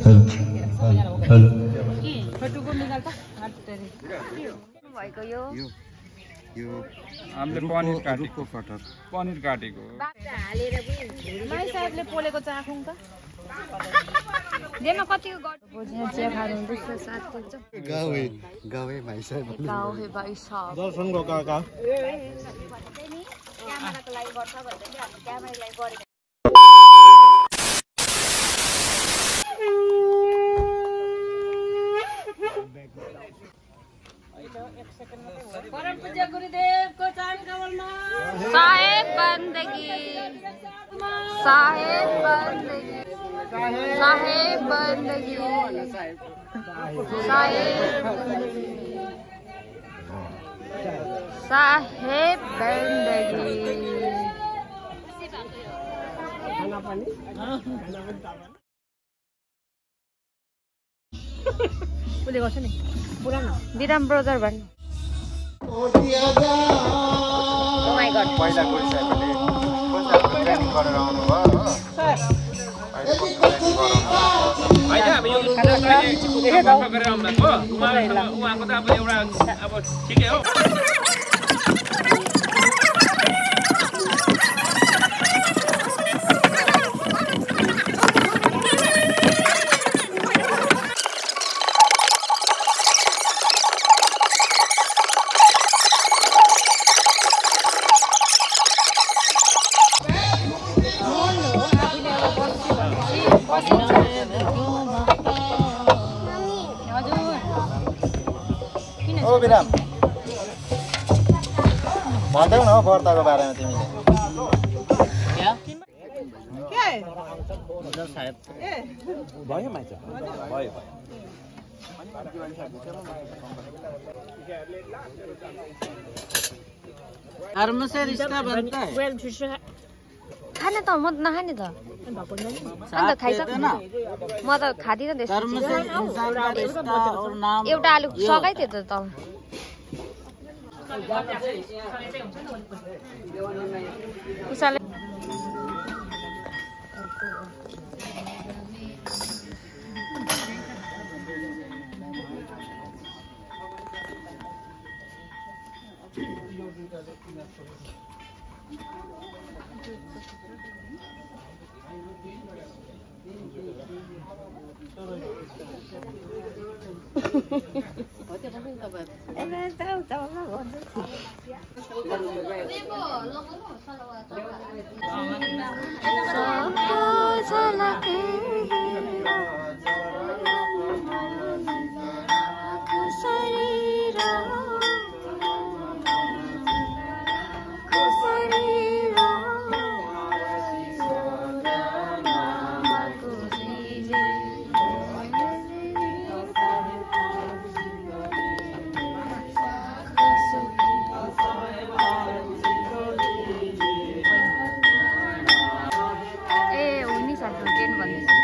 Hello भएको यो हामीले पनिर काटेको हालेर पनि माइ साहबले पोलेको चाखौँ त जेमा कतिको बुझ्ने चिया खानु हुन्छ साथी गाउँ भाइ साहब गाउँ हे भाइ साहब दर्शन गो काका क्यामेराको लागि गर्छ भन्दै थियो हामी क्यामेराको लागि गरेको परम पूज्य गुरुदेवको चरण कमलमा साहेब बन्दगी साहेब बन्दगी साहेब बन्दगी साहेब बन्दगी उसले गर्छ नि पुरानो विराम ब्रदर भन्नु Oh my god. पहिला गुरु साहबले ट्रेनिङ गरेर आउनु भयो हो अहिले ट्रेनिङ गराउनु हैन अब यो गरेर आउनु भएको उहाँको त अब एउटा अब ठिकै हो ओ विराम भन्दैौ न हो व्रतको बारेमा तिमीले भयो माइचा भयो खाने त म नखाने त अन्त खाइसक्नु म त खादिनँ एउटा आलु सगाइ थियो त उसले ए हो नि साथी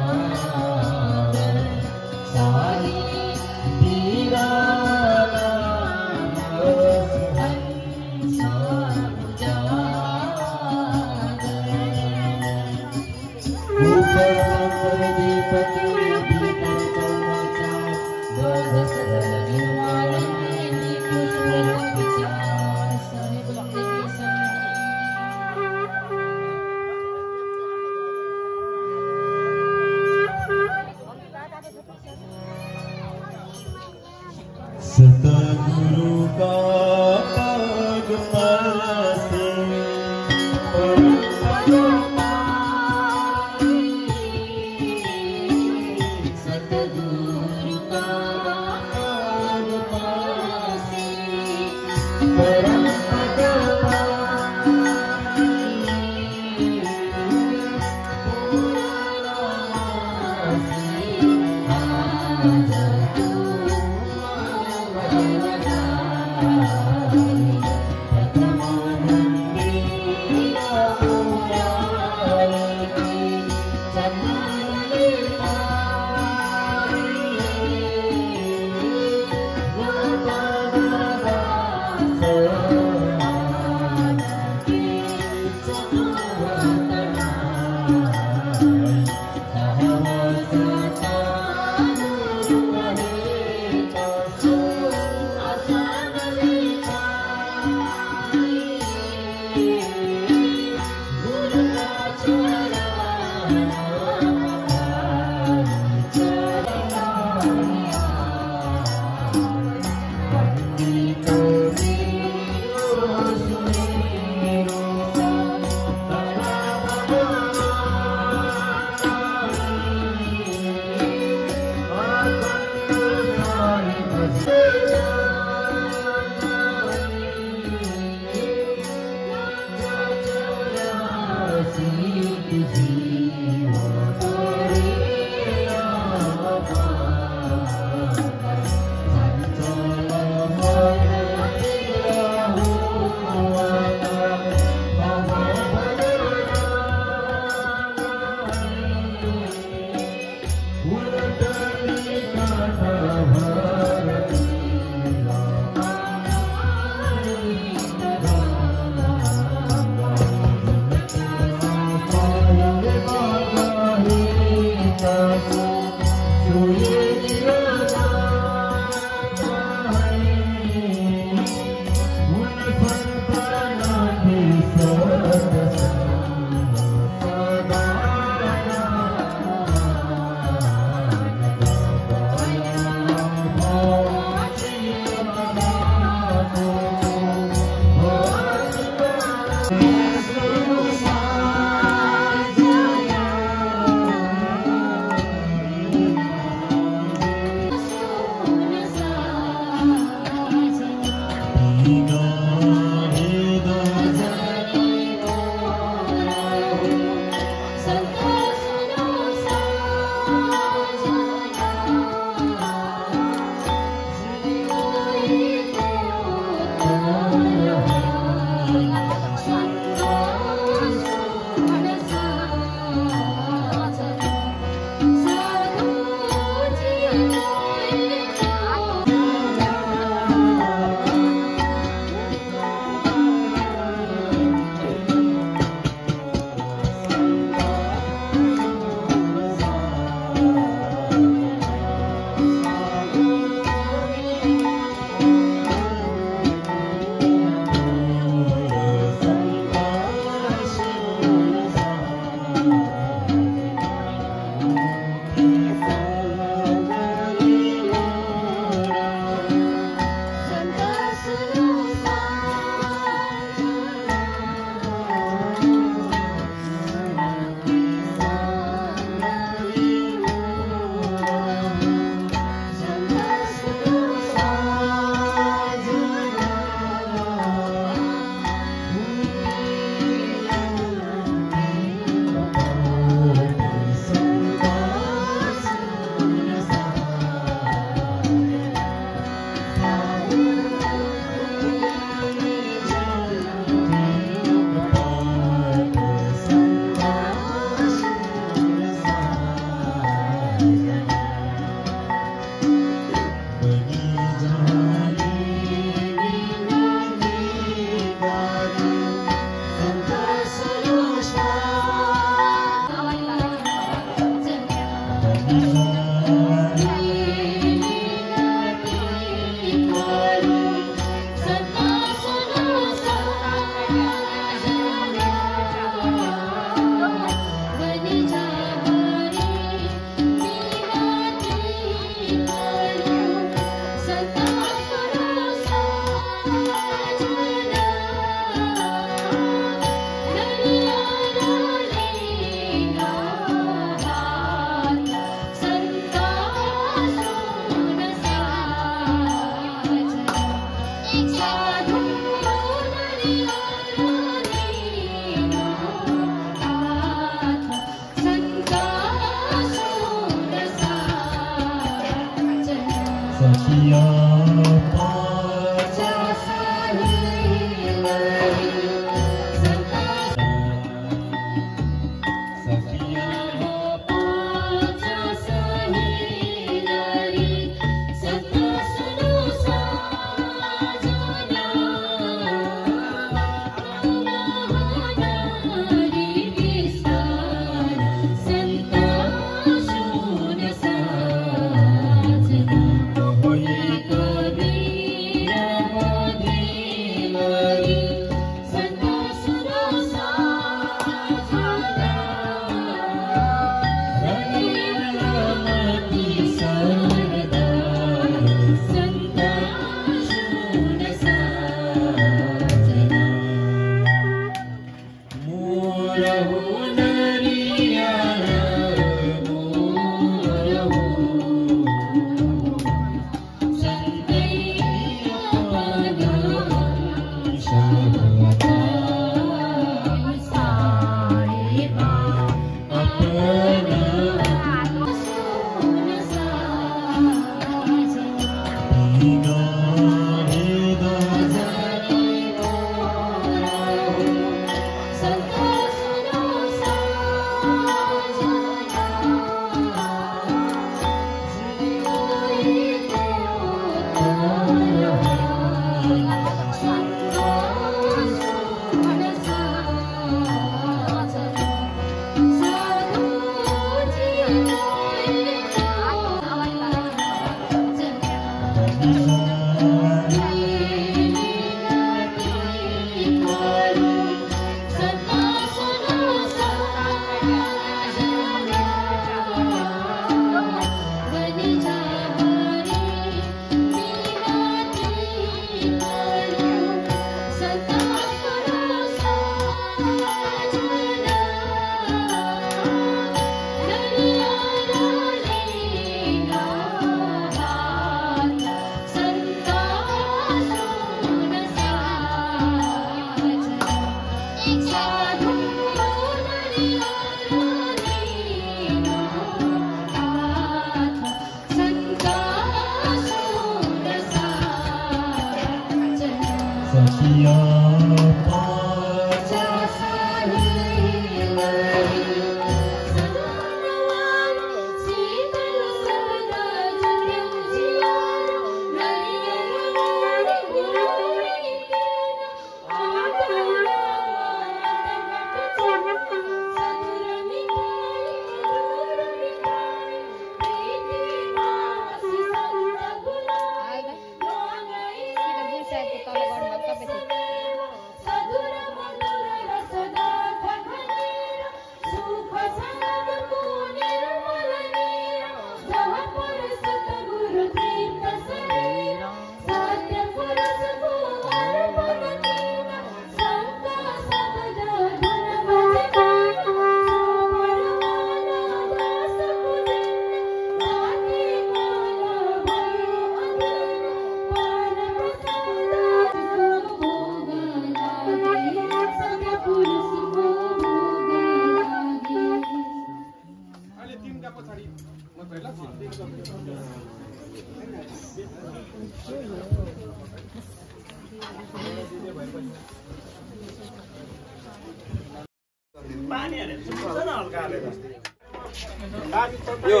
यो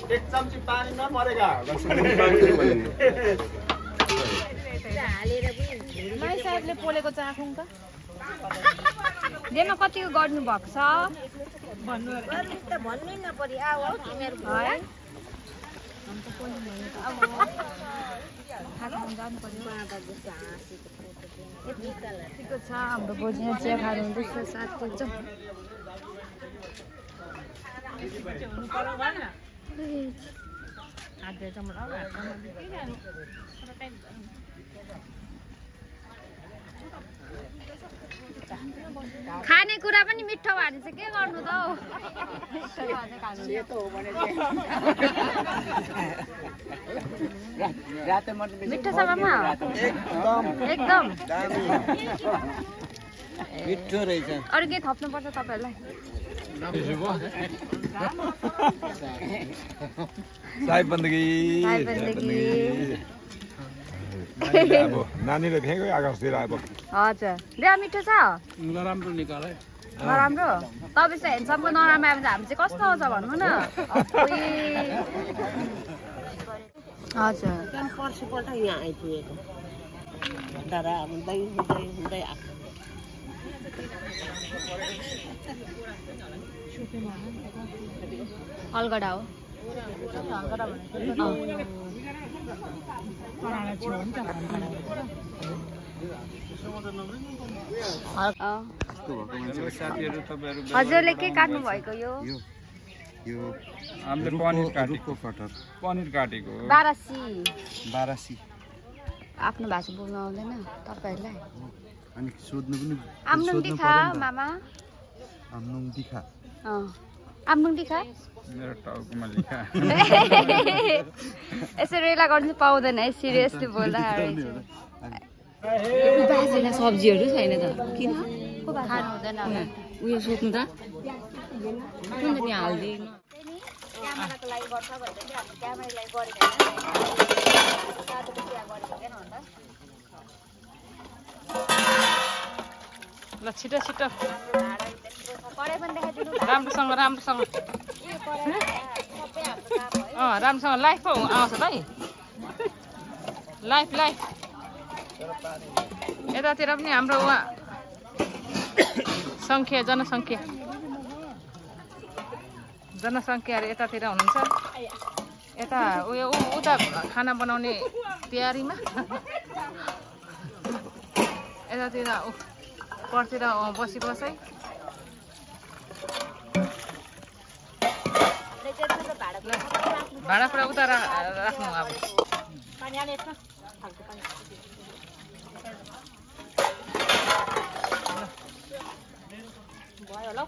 एक चम्ची पानीमा मरेगा माई साहेबले पोलेको चाखौँ त जेमा कतिको गर्नु भएको छ भन्नु त भन्नै नपरि आऊ तिमीहरु है जानु पर्यो यतिको छ हाम्रो बोझ्या चिया खानु हुँदैछ साथी जाउँ खाने कुरा पनि मिठो भने चाहिँ के गर्नु त हौ मिठो छ मामा एकदम मिठो रहेछ अरु के थप्नु पर्छ तपाईहरुलाई साई बन्दगी अब नानीले फ्याँकै आकाशतिर अब हजुर ल्या मिठो छ नराम्रो निकाले नराम्रो तपाईँ चाहिँ हेन्डसमको नराम्रो आयो भने हामी चाहिँ कस्तो आउँछ भन्नु न हजुर पर्सिपल्ट यहाँ आइपुगेको दादा हुँदै हुँदै हुँदै आएको अलगढा हो साथीहरु तपाईहरु हजुरले के काट्नु भएको यो हामीले पनिर काटेको बारासी आफ्नो भाषा बोल्नु आउँदैन तपाईहरुलाई अनि सोध्नु पनि आम्नुङ दिखा मामा आम्नुङ दिखा आम्नुङ दिखा मेरो टाउकोमा लेखा यसरी रेला गर्नु पाउँदैन है सिरियसली बोल्दा बाजेलाई सब्जीहरू छैन त किन खानु हुँदैन उयो सोध्नु त किन नि हाल्दिन क्यामेराको लागि गर्छ भनेर चाहिँ हामी क्यामेरालाई गरेको हैन ल छिटो छिटो राम्रोसँग राम्रोसँग राम्रोसँग लाइफ पो आउँछ त है लाइफ लाइफ यतातिर पनि हाम्रो उहाँ जनसङ्ख्याहरू यतातिर हुनुहुन्छ यता उयो उता खाना बनाउने तयारीमा यतातिर परतिर बसी बसै भाँडाकुँडा उता राख्नु अब भयो होला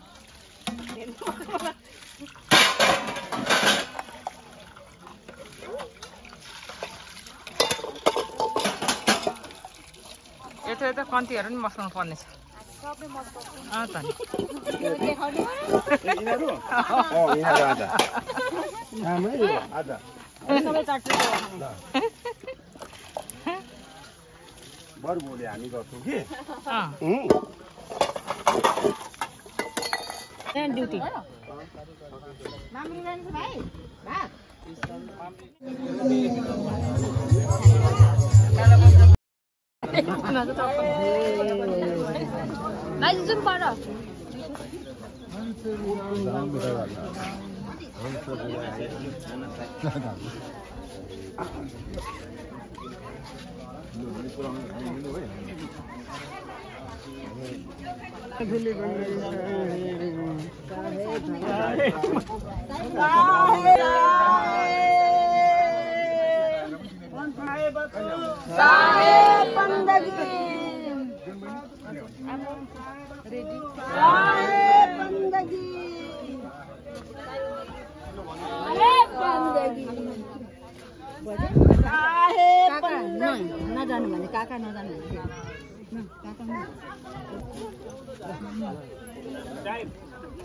यता कन्तीहरू पनि मस्काउनु पर्नेछ त बरु भोलि हामी गर्छौँ कि ड्युटी जाउँ पर नजानु भने काका नजानु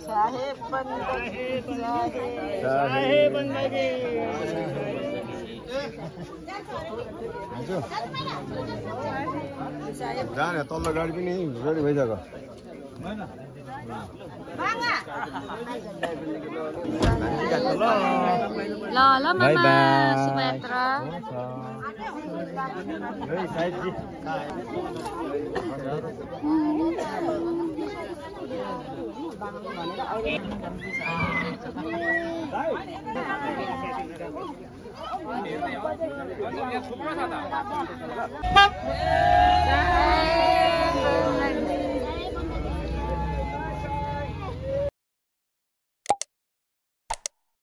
साहेब बन्दगी जाने तल्लो गाडी पनि रेडी भइसक्यो ल ल मामा शुभयात्रा Bye.